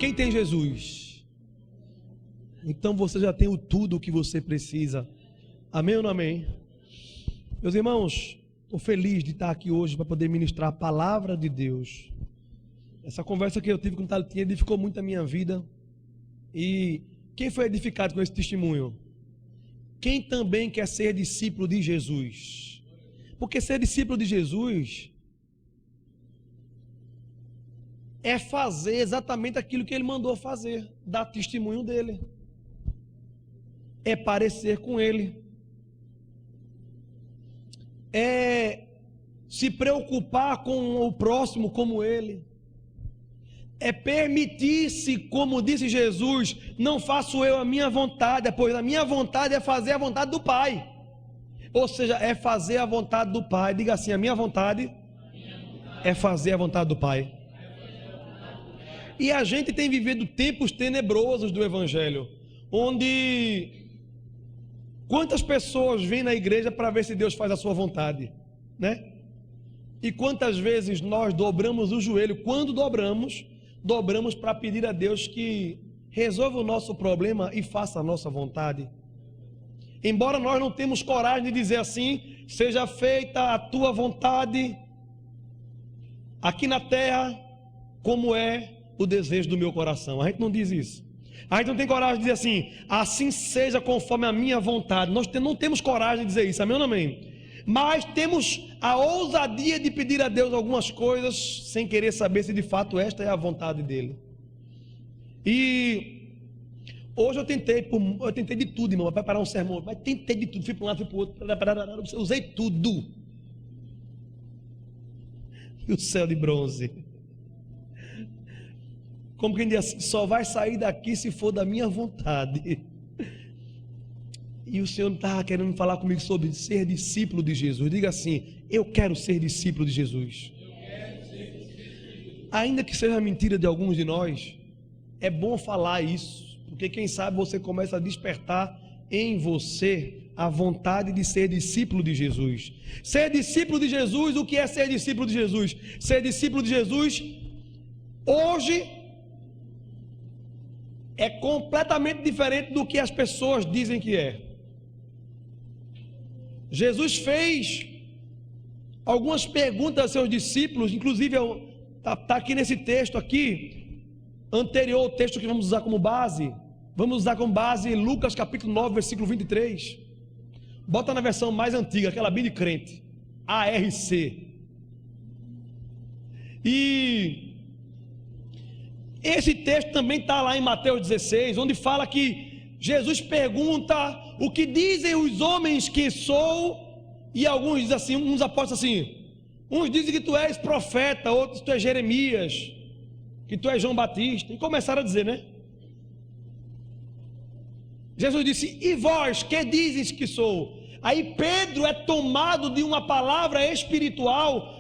Quem tem Jesus? Então você já tem tudo o que você precisa. Amém ou não amém? Meus irmãos, estou feliz de estar aqui hoje para poder ministrar a palavra de Deus. Essa conversa que eu tive com o Talitinha edificou muito a minha vida. E quem foi edificado com esse testemunho? Quem também quer ser discípulo de Jesus? Porque ser discípulo de Jesus é fazer exatamente aquilo que ele mandou fazer, dar testemunho dele, é parecer com ele, é se preocupar com o próximo como ele, é permitir-se, como disse Jesus, não faço eu a minha vontade, pois a minha vontade é fazer a vontade do Pai. Ou seja, é fazer a vontade do Pai. Diga assim: a minha vontade é fazer a vontade do Pai. E a gente tem vivido tempos tenebrosos do Evangelho, onde quantas pessoas vêm na igreja para ver se Deus faz a sua vontade, né? E quantas vezes nós dobramos o joelho, quando dobramos para pedir a Deus que resolva o nosso problema e faça a nossa vontade. Embora nós não temos coragem de dizer assim: seja feita a tua vontade aqui na terra, como é o desejo do meu coração. A gente não diz isso. A gente não tem coragem de dizer assim: assim seja conforme a minha vontade. Nós não temos coragem de dizer isso, amém ou não amém? Mas temos a ousadia de pedir a Deus algumas coisas sem querer saber se de fato esta é a vontade dele. E hoje eu tentei de tudo, irmão, para preparar um sermão, mas tentei de tudo, fui para um lado, fui para o outro, usei tudo. E o céu de bronze, como quem diz assim, só vai sair daqui se for da minha vontade. E o Senhor não estava querendo falar comigo sobre ser discípulo de Jesus. Diga assim: eu quero ser discípulo de Jesus. Ainda que seja mentira de alguns de nós, é bom falar isso, porque quem sabe você começa a despertar em você a vontade de ser discípulo de Jesus. Ser discípulo de Jesus, o que é ser discípulo de Jesus? Ser discípulo de Jesus hoje é completamente diferente do que as pessoas dizem que é. Jesus fez algumas perguntas a seus discípulos, inclusive está aqui nesse texto aqui, anterior ao texto que vamos usar como base. Vamos usar como base Lucas capítulo 9, versículo 23. Bota na versão mais antiga, aquela bem de crente, ARC. E esse texto também está lá em Mateus 16, onde fala que Jesus pergunta: o que dizem os homens que sou? E alguns dizem assim, uns apóstolos assim, uns dizem que tu és profeta, outros que tu és Jeremias, que tu és João Batista, e começaram a dizer, né? Jesus disse: e vós, que dizes que sou? Aí Pedro é tomado de uma palavra espiritual,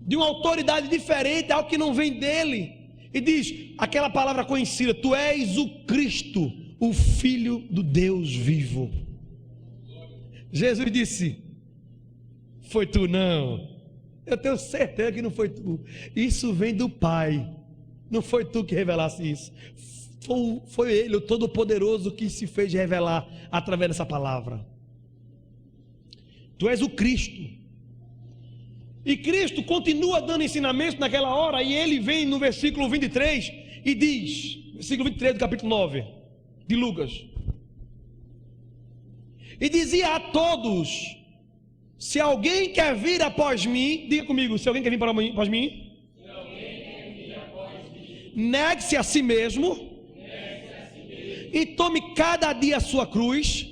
de uma autoridade diferente, algo que não vem dele, e diz aquela palavra conhecida: tu és o Cristo, o Filho do Deus vivo. Jesus disse: foi tu não, eu tenho certeza que não foi tu, isso vem do Pai, não foi tu que revelasse isso, foi Ele, o Todo-Poderoso, que se fez revelar através dessa palavra. Tu és o Cristo. E Cristo continua dando ensinamentos naquela hora, e ele vem no versículo 23 e diz, versículo 23 do capítulo 9 de Lucas: e dizia a todos: se alguém quer vir após mim, diga comigo, se alguém quer vir após mim, negue-se a si mesmo, e tome cada dia a sua cruz,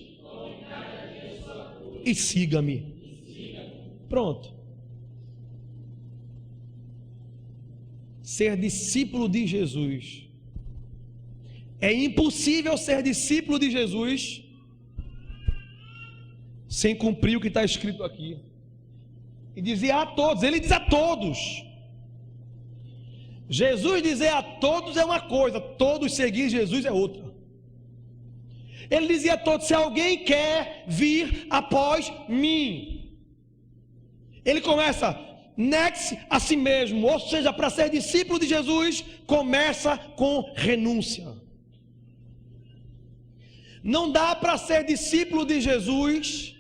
e siga-me. Pronto. Ser discípulo de Jesus. É impossível ser discípulo de Jesus sem cumprir o que está escrito aqui. E dizia a todos, ele diz a todos. Jesus dizer a todos é uma coisa, todos seguir Jesus é outra. Ele dizia a todos: se alguém quer vir após mim. Ele começa: negue-se a si mesmo. Ou seja, para ser discípulo de Jesus, começa com renúncia. Não dá para ser discípulo de Jesus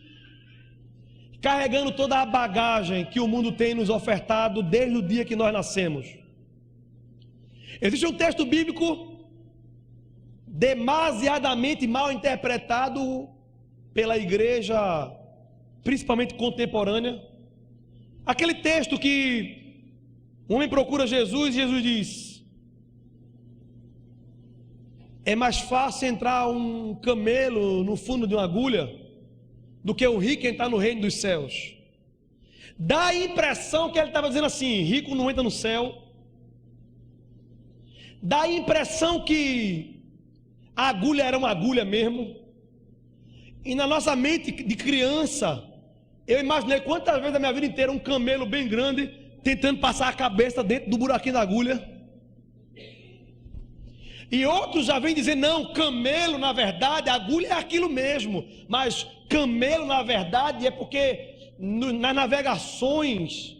carregando toda a bagagem que o mundo tem nos ofertado desde o dia que nós nascemos. Existe um texto bíblico demasiadamente mal interpretado pela igreja, principalmente contemporânea. Aquele texto que o homem procura Jesus e Jesus diz: é mais fácil entrar um camelo no fundo de uma agulha do que o rico entrar no reino dos céus. Dá a impressão que ele estava dizendo assim: rico não entra no céu. Dá a impressão que a agulha era uma agulha mesmo. E na nossa mente de criança, eu imaginei quantas vezes na minha vida inteira um camelo bem grande tentando passar a cabeça dentro do buraquinho da agulha. E outros já vêm dizer: não, camelo na verdade, a agulha é aquilo mesmo. Mas camelo na verdade é porque nas navegações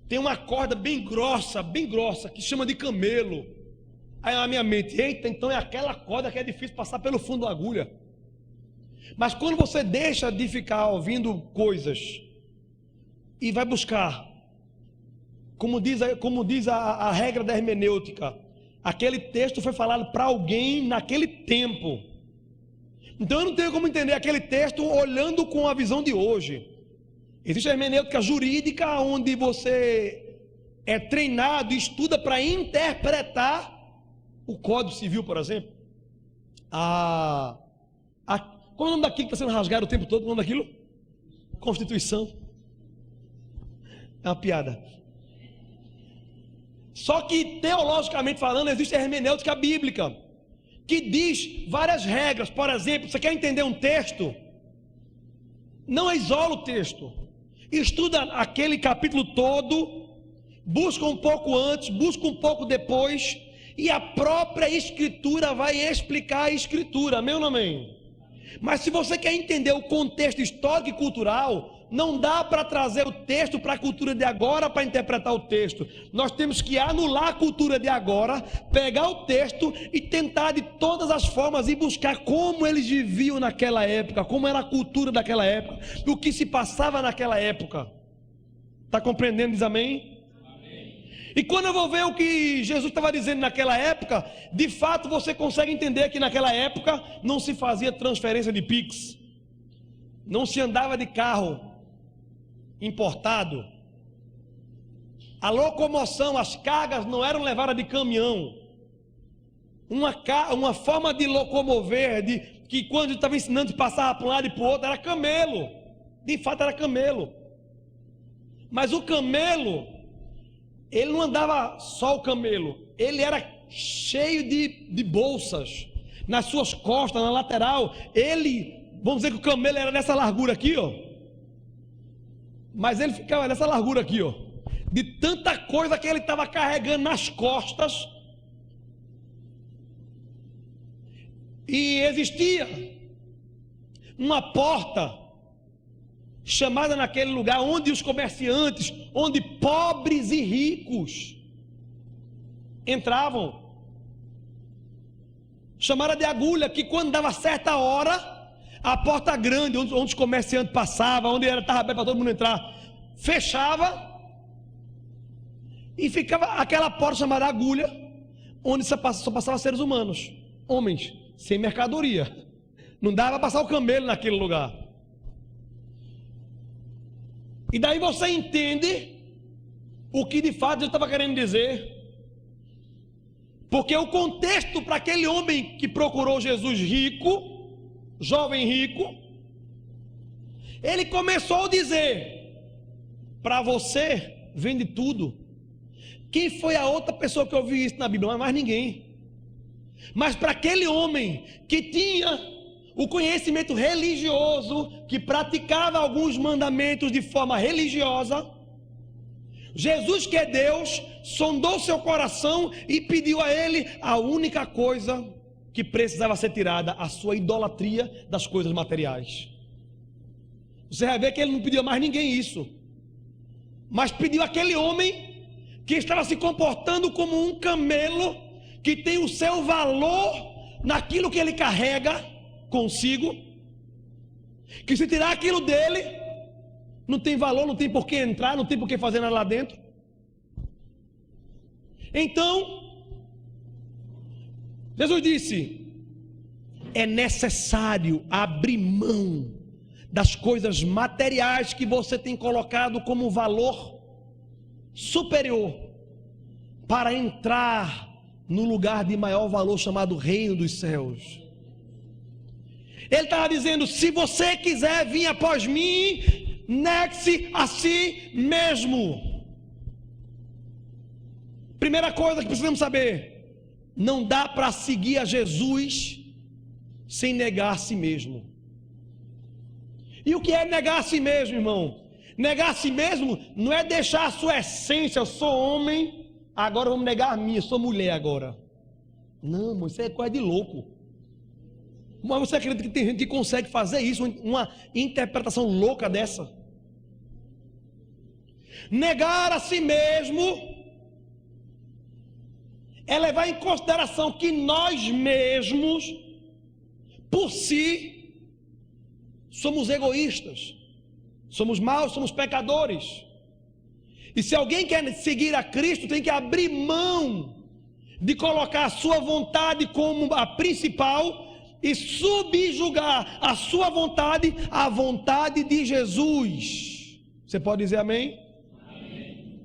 tem uma corda bem grossa, que chama de camelo. Aí na minha mente: eita, então é aquela corda que é difícil passar pelo fundo da agulha. Mas quando você deixa de ficar ouvindo coisas e vai buscar, como diz a regra da hermenêutica, aquele texto foi falado para alguém naquele tempo. Então eu não tenho como entender aquele texto olhando com a visão de hoje. Existe a hermenêutica jurídica, onde você é treinado e estuda para interpretar o Código Civil, por exemplo. Qual é o nome daquilo que está sendo rasgado o tempo todo? Qual é o nome daquilo? Constituição. É uma piada. Só que, teologicamente falando, existe a hermenêutica bíblica, que diz várias regras. Por exemplo, você quer entender um texto? Não isola o texto. Estuda aquele capítulo todo, busca um pouco antes, busca um pouco depois, e a própria Escritura vai explicar a Escritura. Amém ou não amém? Mas se você quer entender o contexto histórico e cultural, não dá para trazer o texto para a cultura de agora para interpretar o texto. Nós temos que anular a cultura de agora, pegar o texto e tentar de todas as formas ir buscar como eles viviam naquela época, como era a cultura daquela época, o que se passava naquela época. Está compreendendo? Diz amém? E quando eu vou ver o que Jesus estava dizendo naquela época, de fato você consegue entender que naquela época não se fazia transferência de Pix, não se andava de carro importado, a locomoção, as cargas não eram levadas de caminhão. Uma forma de locomover, que quando estava ensinando passava para um lado e para o outro, era camelo. De fato era camelo. Mas o camelo, ele não andava só o camelo, ele era cheio de bolsas nas suas costas, na lateral. Vamos dizer que o camelo era nessa largura aqui, ó, mas ele ficava nessa largura aqui, ó, de tanta coisa que ele estava carregando nas costas. E existia uma porta chamada naquele lugar onde os comerciantes, onde pobres e ricos entravam, chamada de agulha, que quando dava certa hora, a porta grande, onde os comerciantes passavam, onde estava aberto para todo mundo entrar, fechava, e ficava aquela porta chamada agulha, onde só passava seres humanos, homens, sem mercadoria. Não dava para passar o camelo naquele lugar. E daí você entende o que de fato eu estava querendo dizer. Porque o contexto para aquele homem que procurou Jesus rico, jovem rico, ele começou a dizer: para você vende tudo. Quem foi a outra pessoa que ouviu isso na Bíblia? Mais ninguém. Mas para aquele homem que tinha o conhecimento religioso, que praticava alguns mandamentos de forma religiosa, Jesus, que é Deus, sondou seu coração e pediu a ele a única coisa que precisava ser tirada: a sua idolatria das coisas materiais. Você vai ver que ele não pediu a mais ninguém isso. mas pediu aquele homem que estava se comportando como um camelo, que tem o seu valor naquilo que ele carrega consigo, que se tirar aquilo dele, não tem valor, não tem por que entrar, não tem por que fazer nada lá dentro. Então, Jesus disse: é necessário abrir mão das coisas materiais que você tem colocado como valor superior, para entrar no lugar de maior valor chamado reino dos céus. Ele estava dizendo: se você quiser vir após mim, negue-se a si mesmo. Primeira coisa que precisamos saber: não dá para seguir a Jesus sem negar a si mesmo. E o que é negar a si mesmo, irmão? Negar a si mesmo não é deixar a sua essência. Eu sou homem, agora vamos negar a minha, eu sou mulher agora. Não, irmão, isso é coisa de louco. Mas você acredita que tem gente que consegue fazer isso, uma interpretação louca dessa? Negar a si mesmo é levar em consideração que nós mesmos, por si, somos egoístas, somos maus, somos pecadores. E se alguém quer seguir a Cristo, tem que abrir mão de colocar a sua vontade como a principal e subjugar a sua vontade à vontade de Jesus. Você pode dizer amém? Amém.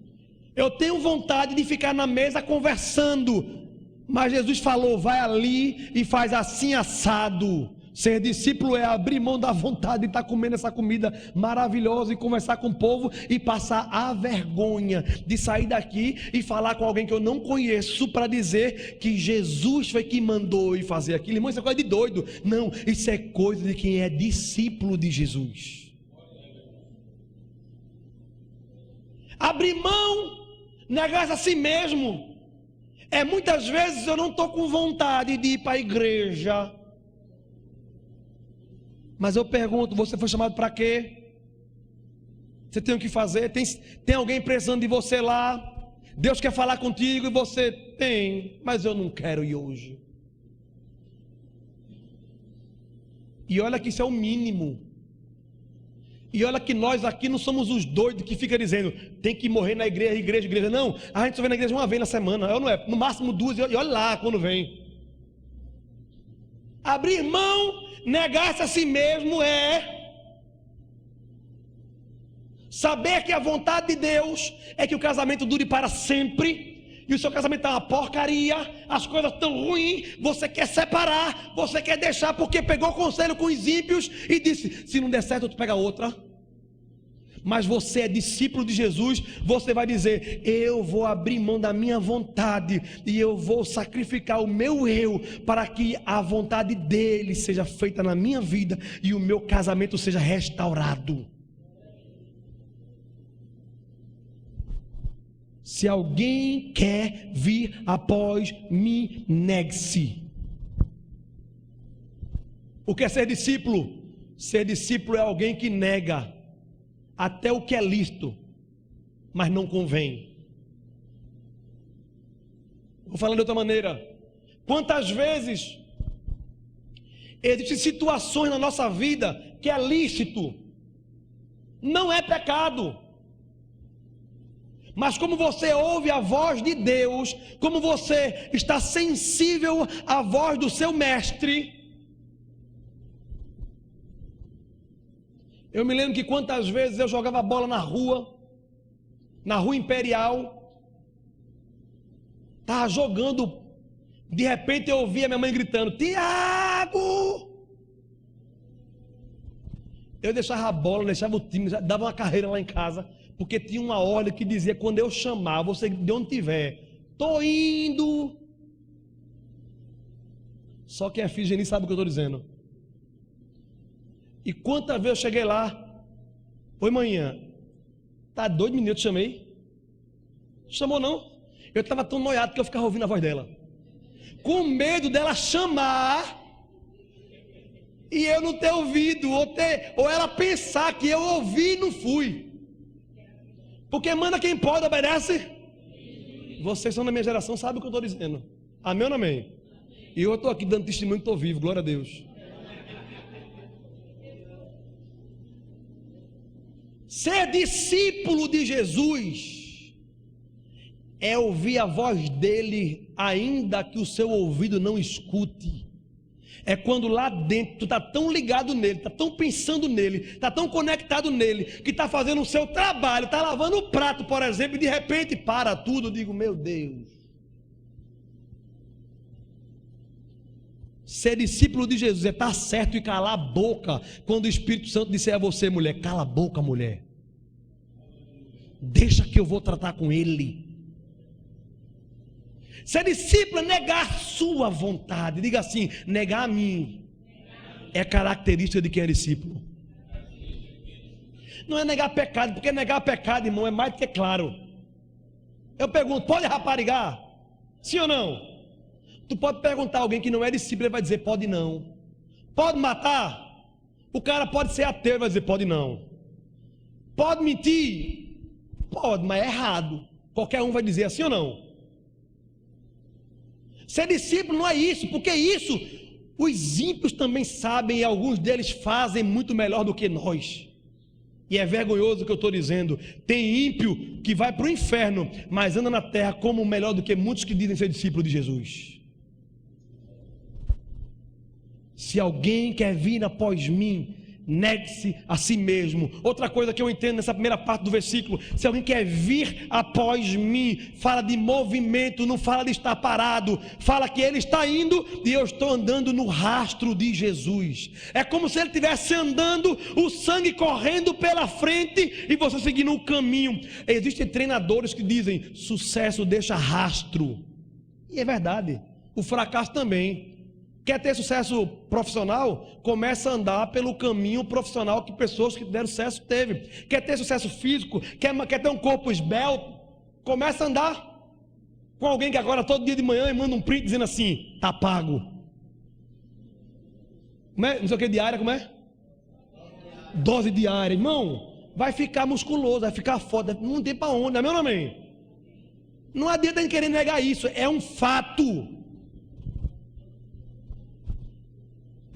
Eu tenho vontade de ficar na mesa conversando, mas Jesus falou: vai ali e faz assim assado. Ser discípulo é abrir mão da vontade de estar comendo essa comida maravilhosa e conversar com o povo e passar a vergonha de sair daqui e falar com alguém que eu não conheço para dizer que Jesus foi que mandou ir fazer aquilo. Irmão, isso é coisa de doido. Não, isso é coisa de quem é discípulo de Jesus. Abrir mão, negar-se a si mesmo, é muitas vezes eu não estou com vontade de ir para a igreja. Mas eu pergunto: você foi chamado para quê? Você tem o que fazer? Tem alguém precisando de você lá? Deus quer falar contigo e você tem, mas eu não quero ir hoje. E olha que isso é o mínimo. E olha que nós aqui não somos os doidos que ficam dizendo: tem que morrer na igreja. Não, a gente só vem na igreja uma vez na semana, não é? No máximo duas, e olha lá quando vem. Abrir mão, negar-se a si mesmo é saber que a vontade de Deus é que o casamento dure para sempre, e o seu casamento está uma porcaria, as coisas estão ruins, você quer separar, você quer deixar porque pegou conselho com os ímpios e disse: se não der certo, tu pega outra. Mas você é discípulo de Jesus, você vai dizer: eu vou abrir mão da minha vontade e eu vou sacrificar o meu eu para que a vontade dele seja feita na minha vida e o meu casamento seja restaurado. Se alguém quer vir após mim, negue-se. O que é ser discípulo? Ser discípulo é alguém que nega até o que é lícito, mas não convém. Vou falar de outra maneira: quantas vezes existem situações na nossa vida que é lícito, não é pecado, mas como você ouve a voz de Deus, como você está sensível à voz do seu mestre. Eu me lembro que quantas vezes eu jogava bola na rua Imperial, estava jogando, de repente eu ouvia minha mãe gritando: Tiago! Eu deixava a bola, deixava o time, dava uma carreira lá em casa, porque tinha uma ordem que dizia: quando eu chamar, você de onde tiver, tô indo. Só quem é filho de Geni sabe o que eu estou dizendo. E quantas vezes eu cheguei lá: oi, manhã, tá doido, menino? Eu te chamei? Chamou não? Eu estava tão noiado que eu ficava ouvindo a voz dela, com medo dela chamar e eu não ter ouvido, ou ela pensar que eu ouvi e não fui. Porque manda quem pode, obedece. Vocês são da minha geração, sabem o que eu estou dizendo. Amém ou não amém? E eu estou aqui dando testemunho que estou vivo, glória a Deus. Ser discípulo de Jesus é ouvir a voz dele, ainda que o seu ouvido não escute. É quando lá dentro tu está tão ligado nele, está tão pensando nele, está tão conectado nele, que está fazendo o seu trabalho, está lavando o prato, por exemplo, e de repente para tudo. Eu digo, meu Deus. Ser discípulo de Jesus é estar certo e calar a boca quando o Espírito Santo disser a você, mulher, cala a boca, mulher. Deixa que eu vou tratar com ele. Ser discípulo é negar a sua vontade. Diga assim, negar a mim é característica de quem é discípulo. Não é negar pecado, porque negar pecado, irmão, é mais do que claro. Eu pergunto, pode raparigar? Sim ou não? Tu pode perguntar a alguém que não é discípulo, ele vai dizer, pode não. Pode matar? O cara pode ser ateu, ele vai dizer, pode não. Pode mentir? Pode, mas é errado. Qualquer um vai dizer assim ou não? Ser discípulo não é isso, porque isso os ímpios também sabem, e alguns deles fazem muito melhor do que nós. E é vergonhoso o que eu estou dizendo. Tem ímpio que vai para o inferno, mas anda na terra como melhor do que muitos que dizem ser discípulo de Jesus. Se alguém quer vir após mim, negue-se a si mesmo. Outra coisa que eu entendo nessa primeira parte do versículo: se alguém quer vir após mim, fala de movimento, não fala de estar parado, fala que ele está indo e eu estou andando no rastro de Jesus. É como se ele estivesse andando, o sangue correndo pela frente e você seguindo o caminho. Existem treinadores que dizem, sucesso deixa rastro, e é verdade, o fracasso também. Quer ter sucesso profissional? Começa a andar pelo caminho profissional que pessoas que deram sucesso teve. Quer ter sucesso físico? Quer ter um corpo esbelto? Começa a andar com alguém que agora todo dia de manhã manda um print dizendo assim, tá pago. Como é? Não sei o que diária, como é? Dose diária. Irmão, vai ficar musculoso, vai ficar foda, não tem para onde, amém ou não amém? Não adianta a gente querer negar isso, é um fato.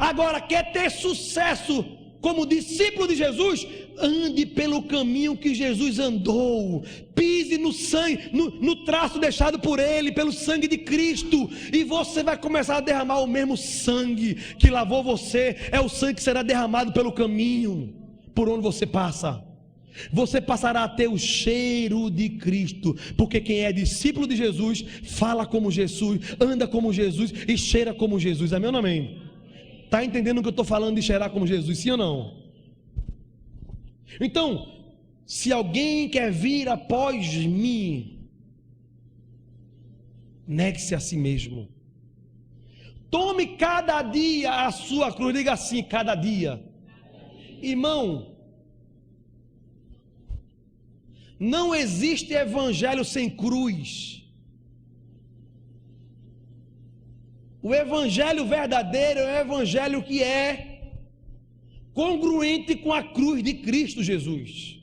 Agora, quer ter sucesso como discípulo de Jesus? Ande pelo caminho que Jesus andou, pise no sangue, no traço deixado por ele, pelo sangue de Cristo, e você vai começar a derramar o mesmo sangue que lavou você. É o sangue que será derramado pelo caminho por onde você passa. Você passará a ter o cheiro de Cristo, porque quem é discípulo de Jesus fala como Jesus, anda como Jesus e cheira como Jesus. Amém ou não amém? Está entendendo o que eu estou falando de cheirar como Jesus, sim ou não? Então, se alguém quer vir após mim, negue-se a si mesmo. Tome cada dia a sua cruz. Diga assim, cada dia. Irmão, não existe evangelho sem cruz. O evangelho verdadeiro é o evangelho que é congruente com a cruz de Cristo Jesus.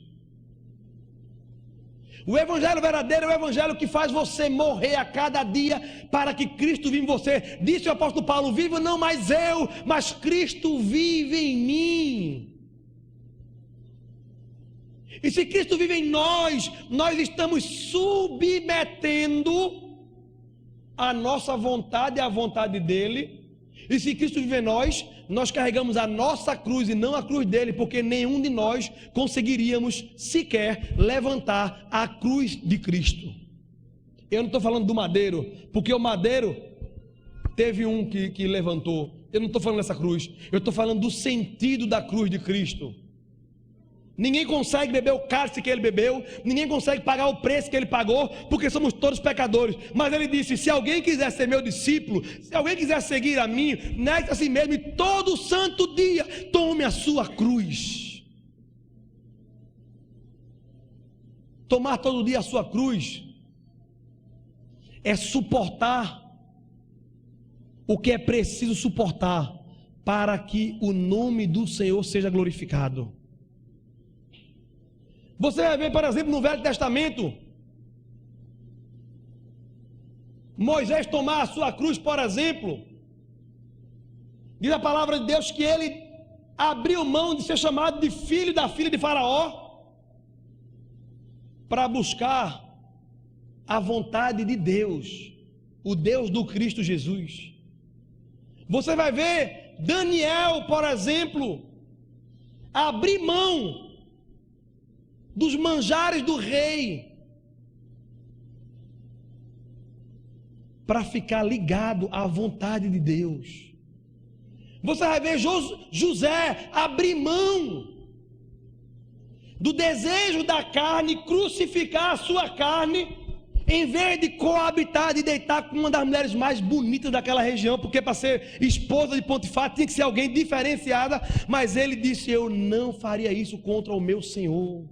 O evangelho verdadeiro é o evangelho que faz você morrer a cada dia para que Cristo viva em você. Disse o apóstolo Paulo, vivo não mais eu, mas Cristo vive em mim. E se Cristo vive em nós, nós estamos submetendo a nossa vontade é a vontade dele. E se Cristo vive em nós, nós carregamos a nossa cruz e não a cruz dele, porque nenhum de nós conseguiríamos sequer levantar a cruz de Cristo. Eu não estou falando do madeiro, porque o madeiro teve um que levantou. Eu não estou falando dessa cruz, eu estou falando do sentido da cruz de Cristo. Ninguém consegue beber o cálice que ele bebeu, ninguém consegue pagar o preço que ele pagou, porque somos todos pecadores. Mas ele disse, se alguém quiser ser meu discípulo, se alguém quiser seguir a mim, negue-se a si mesmo e todo santo dia tome a sua cruz. Tomar todo dia a sua cruz é suportar o que é preciso suportar para que o nome do Senhor seja glorificado. Você vai ver, por exemplo, no Velho Testamento, Moisés tomar a sua cruz, por exemplo. Diz a palavra de Deus que ele abriu mão de ser chamado de filho da filha de Faraó para buscar a vontade de Deus, o Deus do Cristo Jesus. Você vai ver Daniel, por exemplo, abrir mão dos manjares do rei para ficar ligado à vontade de Deus. Você vai ver José abrir mão do desejo da carne, crucificar a sua carne, em vez de coabitar, de deitar com uma das mulheres mais bonitas daquela região, porque para ser esposa de Potifar tinha que ser alguém diferenciada, mas ele disse: eu não faria isso contra o meu Senhor.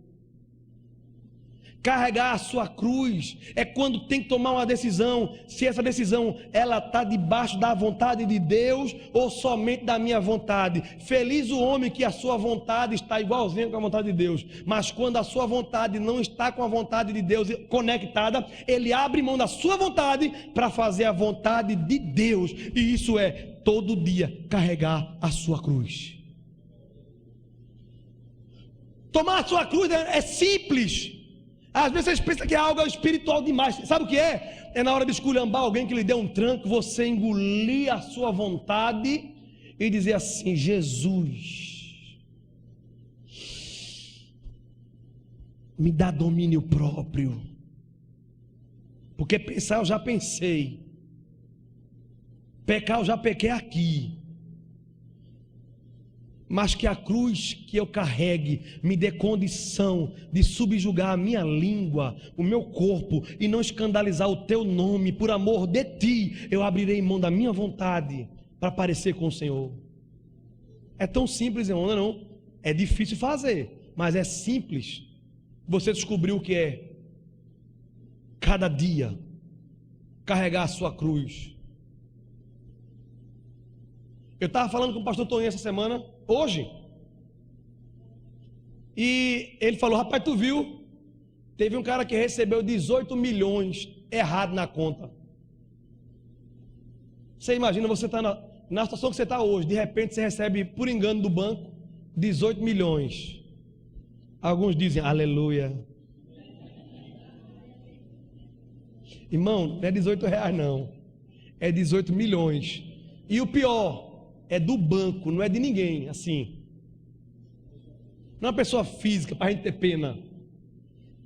Carregar a sua cruz é quando tem que tomar uma decisão, se essa decisão ela está debaixo da vontade de Deus ou somente da minha vontade. Feliz o homem que a sua vontade está igualzinha com a vontade de Deus, mas quando a sua vontade não está com a vontade de Deus conectada, ele abre mão da sua vontade para fazer a vontade de Deus, e isso é todo dia carregar a sua cruz. Tomar a sua cruz é simples. Às vezes vocês pensam que é algo espiritual demais. Sabe o que é? É na hora de esculhambar alguém que lhe deu um tranco, você engolir a sua vontade e dizer assim: Jesus, me dá domínio próprio. Porque pensar eu já pensei, pecar eu já pequei aqui, mas que a cruz que eu carregue me dê condição de subjugar a minha língua, o meu corpo, e não escandalizar o teu nome. Por amor de ti, eu abrirei mão da minha vontade para parecer com o Senhor. É tão simples, irmão, não? É difícil fazer, mas é simples. Você descobriu o que é cada dia carregar a sua cruz. Eu estava falando com o pastor Toninho essa semana, hoje, e ele falou: rapaz, tu viu? Teve um cara que recebeu 18 milhões errado na conta. Você imagina, você está na situação que você está hoje, de repente você recebe por engano do banco 18 milhões. Alguns dizem aleluia. Irmão, não é 18 reais não, é 18 milhões. E o pior, é do banco, não é de ninguém, assim. Não é uma pessoa física para a gente ter pena.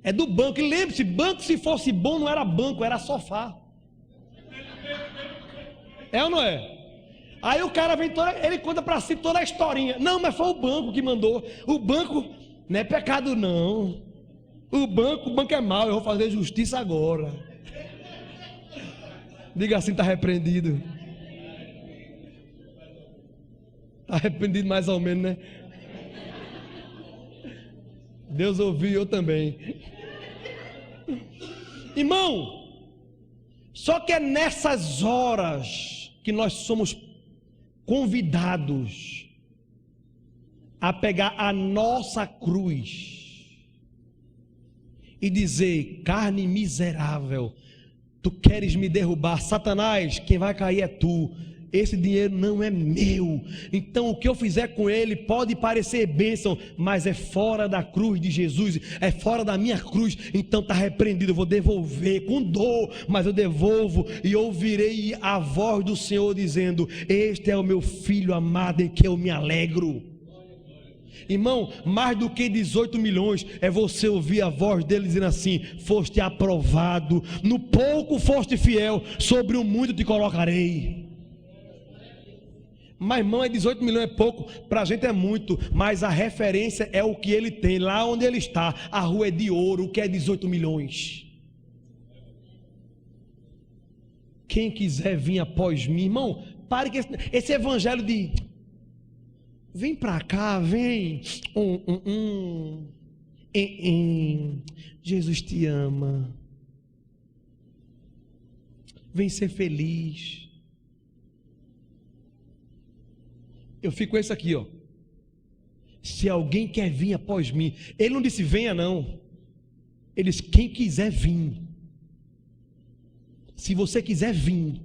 É do banco. E lembre-se, banco, se fosse bom, não era banco, era sofá. É ou não é? Aí o cara vem, ele conta para si toda a historinha. Não, mas foi o banco que mandou. O banco não é pecado não. O banco é mau, eu vou fazer justiça agora. Diga assim, está repreendido. Está arrependido mais ou menos, né? Deus ouviu, eu também. Irmão, só que é nessas horas que nós somos convidados a pegar a nossa cruz e dizer: carne miserável, tu queres me derrubar, Satanás, quem vai cair é tu. Esse dinheiro não é meu, então o que eu fizer com ele pode parecer bênção, mas é fora da cruz de Jesus, é fora da minha cruz, então está repreendido. Eu vou devolver com dor, mas eu devolvo, e ouvirei a voz do Senhor dizendo: este é o meu filho amado em que eu me alegro. Irmão, mais do que 18 milhões é você ouvir a voz dele dizendo assim: foste aprovado, no pouco foste fiel, sobre o muito te colocarei. Mas irmão, 18 milhões é pouco, para a gente é muito, mas a referência é o que ele tem, lá onde ele está. A rua é de ouro, o que é 18 milhões? Quem quiser vir após mim, irmão, pare que esse evangelho de vem para cá, vem, Jesus te ama, vem ser feliz. Eu fico com esse aqui, ó. se alguém quer vir após mim. Ele não disse venha não. Ele disse quem quiser vir. Se você quiser vir,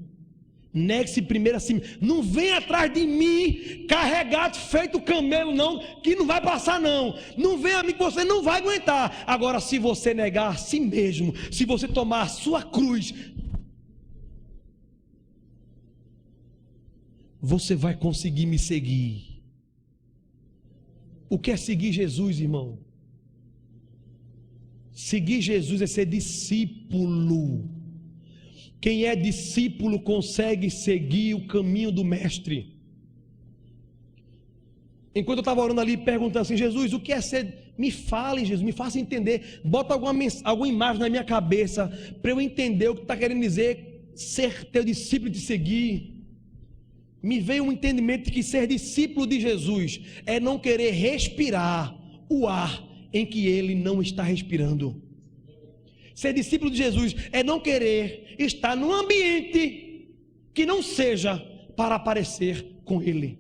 negue-se primeiro assim. Não vem atrás de mim carregado, feito camelo não, que não vai passar não. Não vem a mim que você não vai aguentar. Agora se você negar a si mesmo, se você tomar a sua cruz, você vai conseguir me seguir. O que é seguir Jesus, irmão? Seguir Jesus é ser discípulo. Quem é discípulo consegue seguir o caminho do mestre. Enquanto eu estava orando ali, perguntando assim, Jesus, o que é ser? Me fale, Jesus, me faça entender. Bota alguma imagem na minha cabeça, para eu entender o que está querendo dizer, ser teu discípulo e te seguir. Me veio um entendimento de que ser discípulo de Jesus é não querer respirar o ar em que ele não está respirando. Ser discípulo de Jesus é não querer estar num ambiente que não seja para aparecer com ele.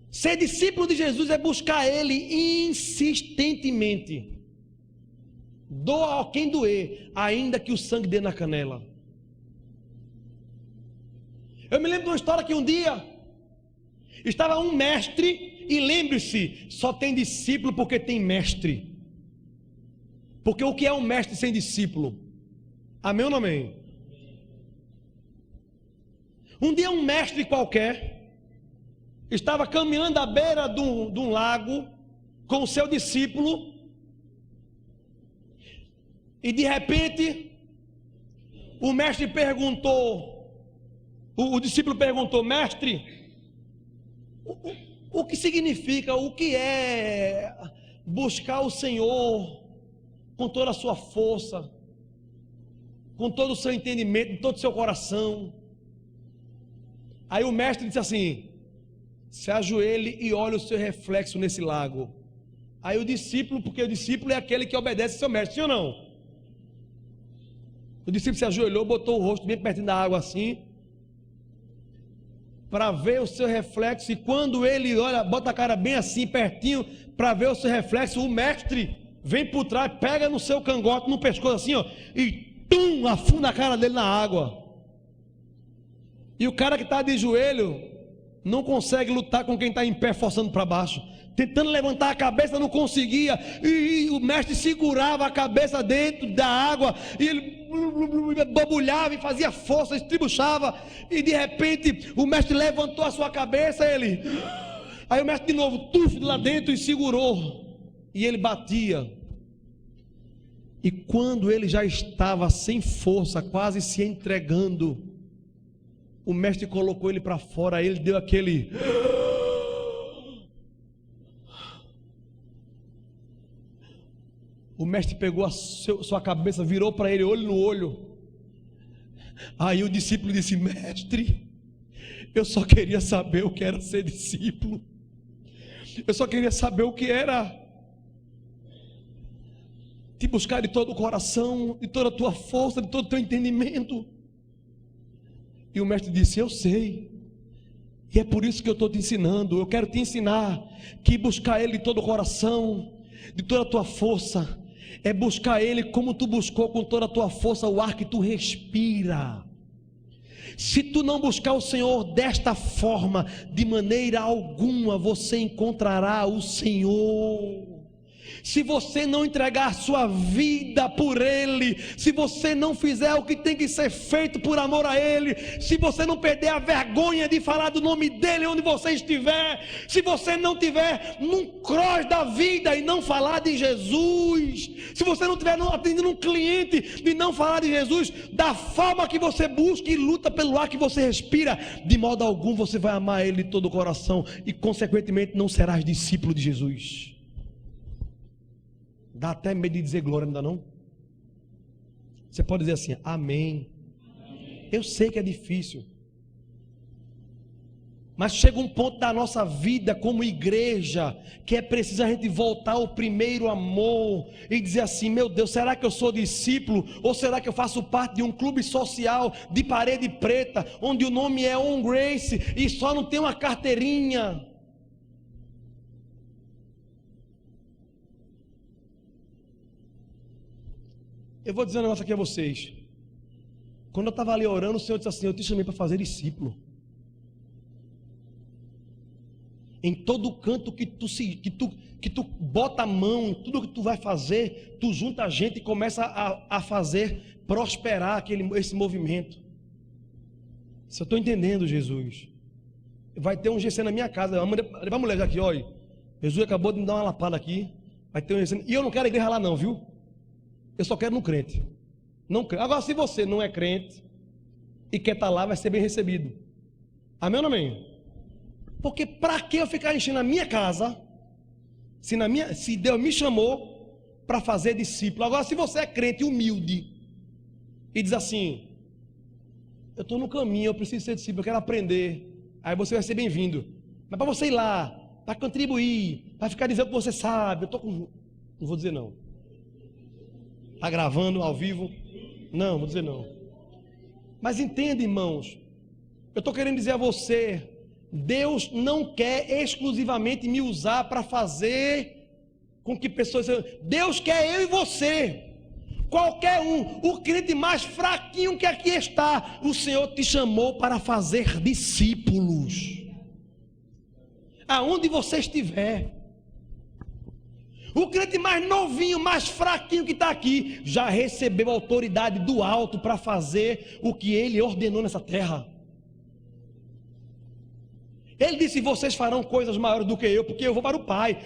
Ser discípulo de Jesus é buscar ele insistentemente. Doa a quem doer, ainda que o sangue dê na canela. Eu me lembro de uma história que um dia estava um mestre, e lembre-se, só tem discípulo porque tem mestre. Porque o que é um mestre sem discípulo? Amém ou não amém? Um dia um mestre qualquer estava caminhando à beira de um lago com o seu discípulo, e de repente o mestre perguntou, o discípulo perguntou, mestre, o que significa, o que é buscar o Senhor com toda a sua força, com todo o seu entendimento, com todo o seu coração? Aí o mestre disse assim, se ajoelhe e olhe o seu reflexo nesse lago. Aí o discípulo, porque o discípulo é aquele que obedece ao seu mestre, sim ou não? O discípulo se ajoelhou, botou o rosto bem pertinho da água assim, para ver o seu reflexo, e quando ele olha, bota a cara bem assim, pertinho, para ver o seu reflexo, o mestre vem por trás, pega no seu cangote, no pescoço assim, ó, e afunda a cara dele na água. E o cara que está de joelho não consegue lutar com quem está em pé, forçando para baixo, tentando levantar a cabeça, não conseguia, e o mestre segurava a cabeça dentro da água, e ele borbulhava e fazia força, estribuchava, e de repente o mestre levantou a sua cabeça, aí o mestre de novo, tuf, lá dentro, e segurou, e ele batia, e quando ele já estava sem força, quase se entregando, o mestre colocou ele para fora, aí ele deu aquele... O mestre pegou a sua cabeça, virou para ele, olho no olho. Aí o discípulo disse, mestre, eu só queria saber o que era ser discípulo. Eu só queria saber o que era te buscar de todo o coração, de toda a tua força, de todo o teu entendimento. E o mestre disse, eu sei, e é por isso que eu estou te ensinando. Eu quero te ensinar que buscar ele de todo o coração, de toda a tua força, é buscar ele como tu buscou com toda a tua força o ar que tu respira. Se tu não buscar o Senhor desta forma, de maneira alguma você encontrará o Senhor. Se você não entregar sua vida por Ele, se você não fizer o que tem que ser feito por amor a Ele, se você não perder a vergonha de falar do nome dEle onde você estiver, se você não tiver num cross da vida e não falar de Jesus, se você não estiver atendendo um cliente e não falar de Jesus, da forma que você busca e luta pelo ar que você respira, de modo algum você vai amar Ele de todo o coração e consequentemente não serás discípulo de Jesus. Dá até medo de dizer glória, não dá não? Você pode dizer assim, amém. Eu sei que é difícil. Mas chega um ponto da nossa vida como igreja que é preciso a gente voltar ao primeiro amor e dizer assim: meu Deus, será que eu sou discípulo? Ou será que eu faço parte de um clube social de parede preta, onde o nome é On Grace e só não tem uma carteirinha? Eu vou dizer um negócio aqui a vocês. Quando eu estava ali orando, o Senhor disse assim: eu te chamei para fazer discípulo. Em todo canto que tu bota a mão, em tudo que tu vai fazer, tu junta a gente e começa a fazer prosperar esse movimento. Se eu estou entendendo, Jesus, vai ter um GC na minha casa. Vamos levar a mulher já aqui, olha. Jesus acabou de me dar uma lapada aqui. Vai ter um GC. E eu não quero a igreja lá não, viu? Eu só quero no crente. Não crente. Agora, se você não é crente e quer estar lá, vai ser bem recebido. Amém ou não amém? Porque para que eu ficar enchendo a minha casa, se Deus me chamou para fazer discípulo? Agora, se você é crente humilde e diz assim: eu estou no caminho, eu preciso ser discípulo, eu quero aprender, aí você vai ser bem-vindo. Mas para você ir lá, para contribuir, para ficar dizendo que você sabe, eu estou com... Não vou dizer não. Está gravando ao vivo? Não, vou dizer não. Mas entenda, irmãos, eu estou querendo dizer a você: Deus não quer exclusivamente me usar para fazer com que pessoas... Deus quer eu e você, qualquer um, o crente mais fraquinho que aqui está, o Senhor te chamou para fazer discípulos, aonde você estiver. O crente mais novinho, mais fraquinho que está aqui, já recebeu autoridade do alto para fazer o que Ele ordenou nessa terra. Ele disse: vocês farão coisas maiores do que eu, porque eu vou para o Pai.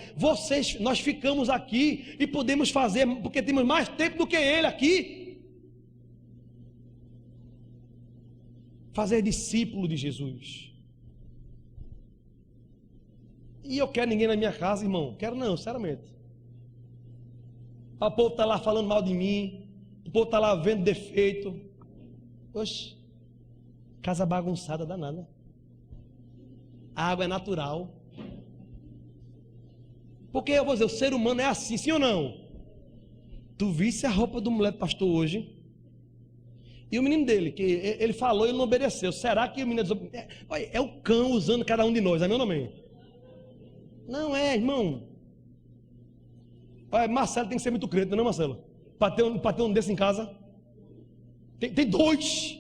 Nós ficamos aqui e podemos fazer, porque temos mais tempo do que Ele aqui. Fazer discípulo de Jesus. E eu quero ninguém na minha casa, irmão. Quero não, sinceramente. O povo está lá falando mal de mim, o povo está lá vendo defeito. Oxe, casa bagunçada danada. A água é natural. Porque eu vou dizer, o ser humano é assim, sim ou não? Tu visse a roupa do mulher do pastor hoje, e o menino dele, que ele falou e ele não obedeceu. Será que o menino é o cão usando cada um de nós, amém ou não amém? Não é, irmão. Olha, Marcelo tem que ser muito crente, não é, Marcelo? Para ter um desse em casa. Tem dois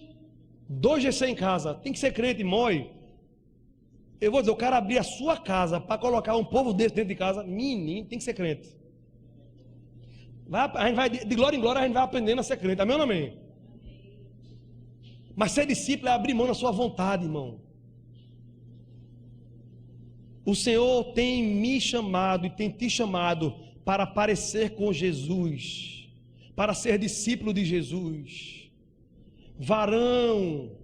GC em casa. Tem que ser crente, mói. Eu vou dizer, o cara abrir a sua casa para colocar um povo desse dentro de casa, menino, tem que ser crente. A gente vai, de glória em glória, a gente vai aprendendo a ser crente, amém ou não amém? Mas ser discípulo é abrir mão da sua vontade, irmão. O Senhor tem me chamado e tem te chamado para parecer com Jesus, para ser discípulo de Jesus. Varão,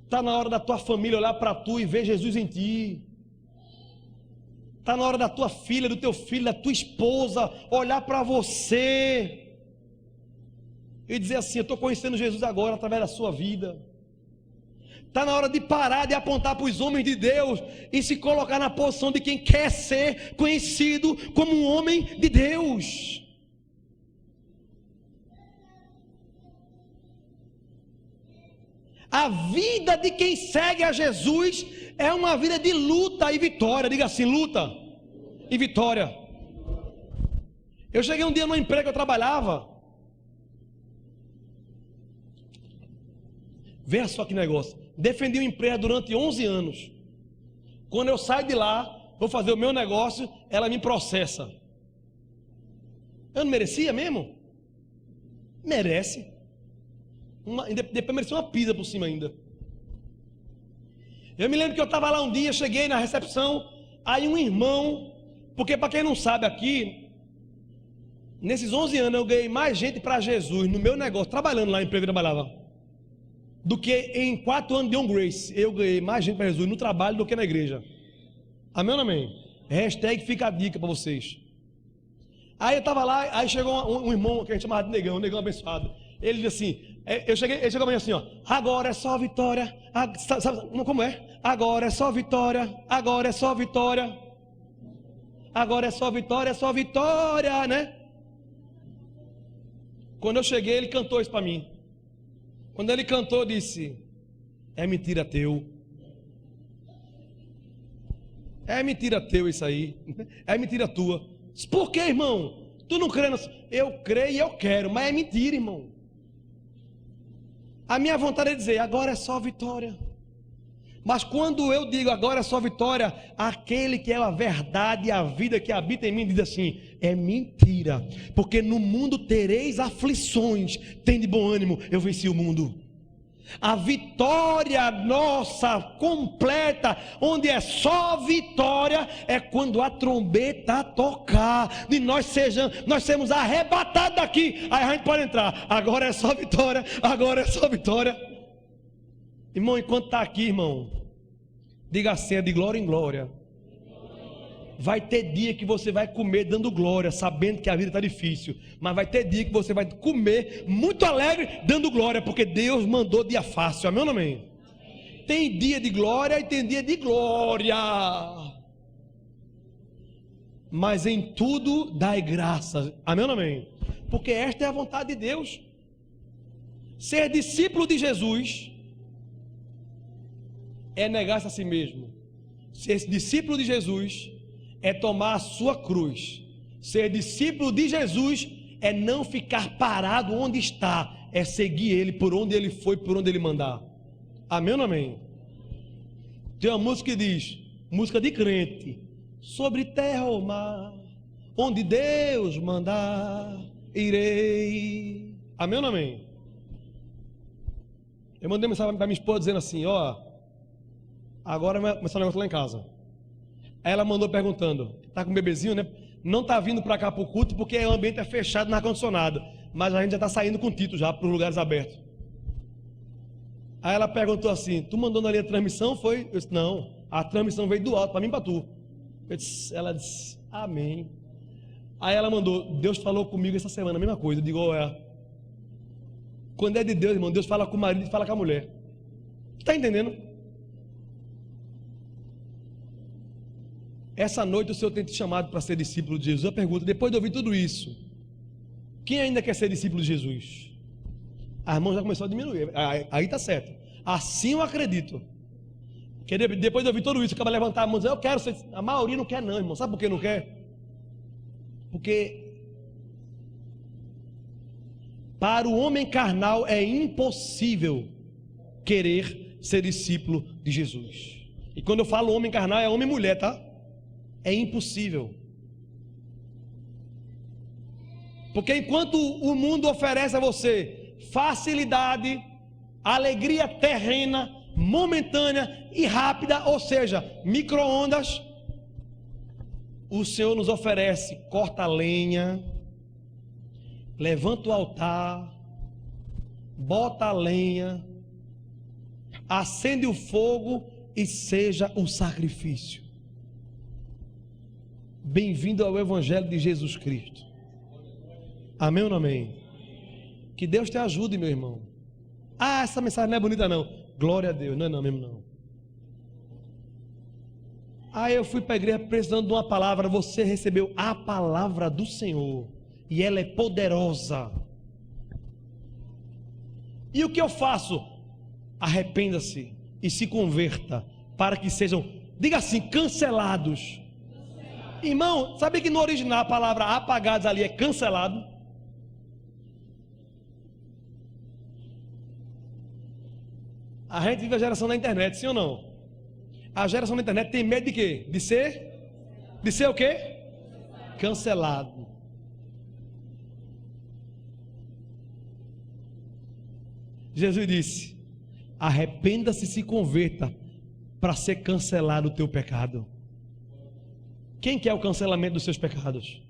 está na hora da tua família olhar para tu e ver Jesus em ti. Está na hora da tua filha, do teu filho, da tua esposa olhar para você e dizer assim: eu estou conhecendo Jesus agora através da sua vida. Está na hora de parar de apontar para os homens de Deus e se colocar na posição de quem quer ser conhecido como um homem de Deus. A vida de quem segue a Jesus é uma vida de luta e vitória. Diga assim: luta e vitória. Eu cheguei um dia numa empresa que eu trabalhava. Veja só que negócio. Defendi uma empresa durante 11 anos. Quando eu saio de lá, vou fazer o meu negócio, ela me processa. Eu não merecia mesmo? Merece. Depois merecia uma pizza por cima ainda. Eu me lembro que eu estava lá um dia, cheguei na recepção, aí um irmão, porque para quem não sabe aqui, nesses 11 anos eu ganhei mais gente para Jesus no meu negócio, trabalhando lá na empresa que eu trabalhava, do que em 4 anos de On Grace. Eu ganhei mais gente para Jesus no trabalho do que na igreja. Amém ou não amém? Hashtag fica a dica para vocês. Aí eu estava lá, aí chegou um irmão que a gente chamava de negão, um negão abençoado. Ele disse assim: Ele chegou amanhã assim, ó. Agora é só vitória. Sabe como é? Agora é só vitória. Agora é só vitória. Agora é só vitória, né? Quando eu cheguei, ele cantou isso para mim. Quando ele cantou, eu disse: é mentira teu. É mentira teu isso aí. É mentira tua. Por que, irmão? Tu não crê? Eu creio e eu quero, mas é mentira, irmão. A minha vontade é dizer: agora é só vitória. Mas quando eu digo agora é só vitória, aquele que é a verdade e a vida que habita em mim diz assim: é mentira, porque no mundo tereis aflições, tem de bom ânimo, eu venci o mundo. A vitória nossa completa, onde é só vitória, é quando a trombeta tocar, e nós sermos arrebatados daqui, aí a gente pode entrar. Agora é só vitória, agora é só vitória. Irmão, enquanto está aqui, irmão, diga assim: é de glória em glória. Vai ter dia que você vai comer dando glória, sabendo que a vida está difícil, mas vai ter dia que você vai comer muito alegre, dando glória, porque Deus mandou dia fácil. Amém ou não amém? Tem dia de glória e tem dia de glória, mas em tudo dai graças. Amém ou não amém? Porque esta é a vontade de Deus. Ser discípulo de Jesus é negar-se a si mesmo. Ser discípulo de Jesus é tomar a sua cruz. Ser discípulo de Jesus é não ficar parado onde está, é seguir Ele por onde Ele foi, por onde Ele mandar. Amém ou não amém? Tem uma música que diz, música de crente: sobre terra ou mar, onde Deus mandar, irei. Amém ou não amém? Eu mandei mensagem para minha esposa dizendo assim: ó, agora vai começar um negócio lá em casa. Aí ela mandou perguntando: tá com um bebezinho, né? Não tá vindo para cá pro culto porque o ambiente é fechado no ar-condicionado, mas a gente já tá saindo com o Tito já para os lugares abertos. Aí ela perguntou assim: tu mandou na linha de transmissão, foi? Eu disse: não, a transmissão veio do alto, para mim e para tu. Ela disse: amém. Aí ela mandou: Deus falou comigo essa semana, a mesma coisa. Eu digo: é. Quando é de Deus, irmão, Deus fala com o marido e fala com a mulher. Está entendendo? Essa noite o Senhor tem te chamado para ser discípulo de Jesus. Eu pergunto, depois de ouvir tudo isso, quem ainda quer ser discípulo de Jesus? A irmã já começou a diminuir. Aí está certo. Assim eu acredito. Porque depois de ouvir tudo isso, acaba de levantar a mão e dizer: eu quero ser. A maioria não quer não, irmão. Sabe por que não quer? Porque para o homem carnal é impossível querer ser discípulo de Jesus. E quando eu falo homem carnal, é homem e mulher, tá? É impossível. Porque enquanto o mundo oferece a você facilidade, alegria terrena, momentânea e rápida, ou seja, micro-ondas, o Senhor nos oferece: corta a lenha, levanta o altar, bota a lenha, acende o fogo e seja um sacrifício. Bem-vindo ao Evangelho de Jesus Cristo. Amém ou não amém? Que Deus te ajude, meu irmão. Ah, essa mensagem não é bonita não. Glória a Deus. Não é não mesmo não. Aí eu fui para a igreja precisando de uma palavra. Você recebeu a palavra do Senhor e ela é poderosa. E o que eu faço? Arrependa-se e se converta, para que sejam, diga assim, cancelados. Irmão, sabe que no original a palavra apagados ali é cancelado? A gente vive a geração da internet, sim ou não? A geração da internet tem medo de quê? De ser o quê? Cancelado. Jesus disse: arrependa-se e se converta, para ser cancelado o teu pecado. Quem quer o cancelamento dos seus pecados?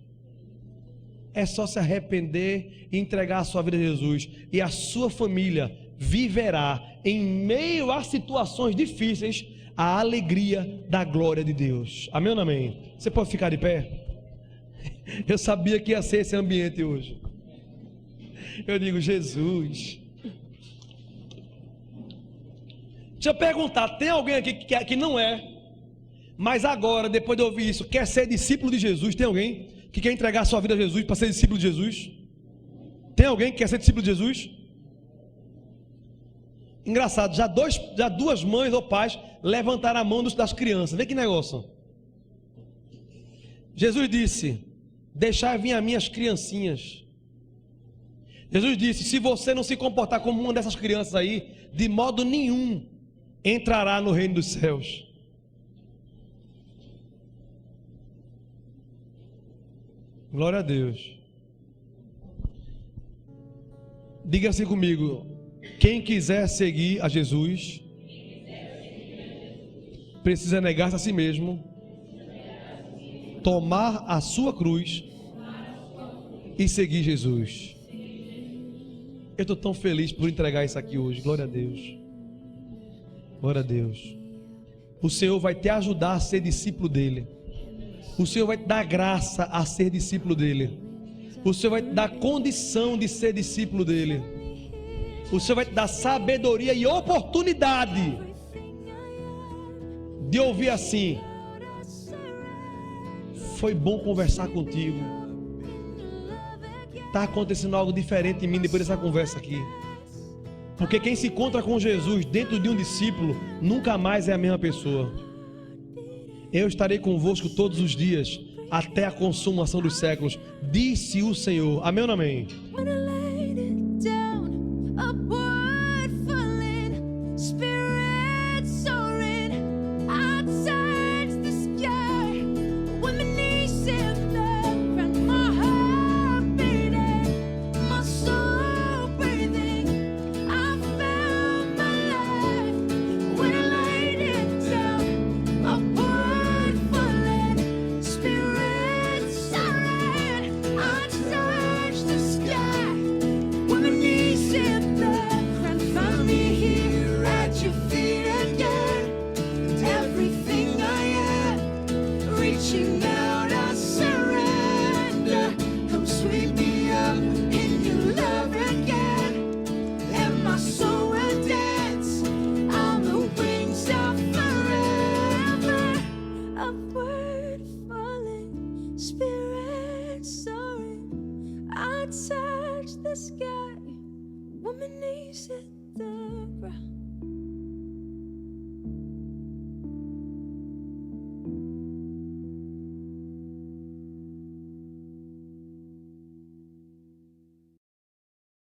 É só se arrepender e entregar a sua vida a Jesus, e a sua família viverá, em meio a situações difíceis, a alegria da glória de Deus. Amém ou não amém? Você pode ficar de pé? Eu sabia que ia ser esse ambiente hoje. Eu digo: Jesus, Deixa eu perguntar, tem alguém aqui que não é, mas agora, depois de ouvir isso, quer ser discípulo de Jesus? Tem alguém que quer entregar a sua vida a Jesus para ser discípulo de Jesus? Tem alguém que quer ser discípulo de Jesus? Engraçado, já duas mães ou pais levantaram a mão das crianças. Vê que negócio. Jesus disse: deixai vir a minhas criancinhas. Jesus disse: se você não se comportar como uma dessas crianças aí, de modo nenhum entrará no reino dos céus. Glória a Deus. Diga assim comigo: quem quiser seguir a Jesus precisa negar-se a si mesmo, tomar a sua cruz e seguir Jesus. Eu estou tão feliz por entregar isso aqui hoje. Glória a Deus. Glória a Deus. O Senhor vai te ajudar a ser discípulo dele. O Senhor vai te dar graça a ser discípulo dele. O Senhor vai te dar condição de ser discípulo dele. O Senhor vai te dar sabedoria e oportunidade de ouvir assim: foi bom conversar contigo. Está acontecendo algo diferente em mim depois dessa conversa aqui. Porque quem se encontra com Jesus dentro de um discípulo nunca mais é a mesma pessoa. Eu estarei convosco todos os dias até a consumação dos séculos, disse o Senhor. Amém ou não amém?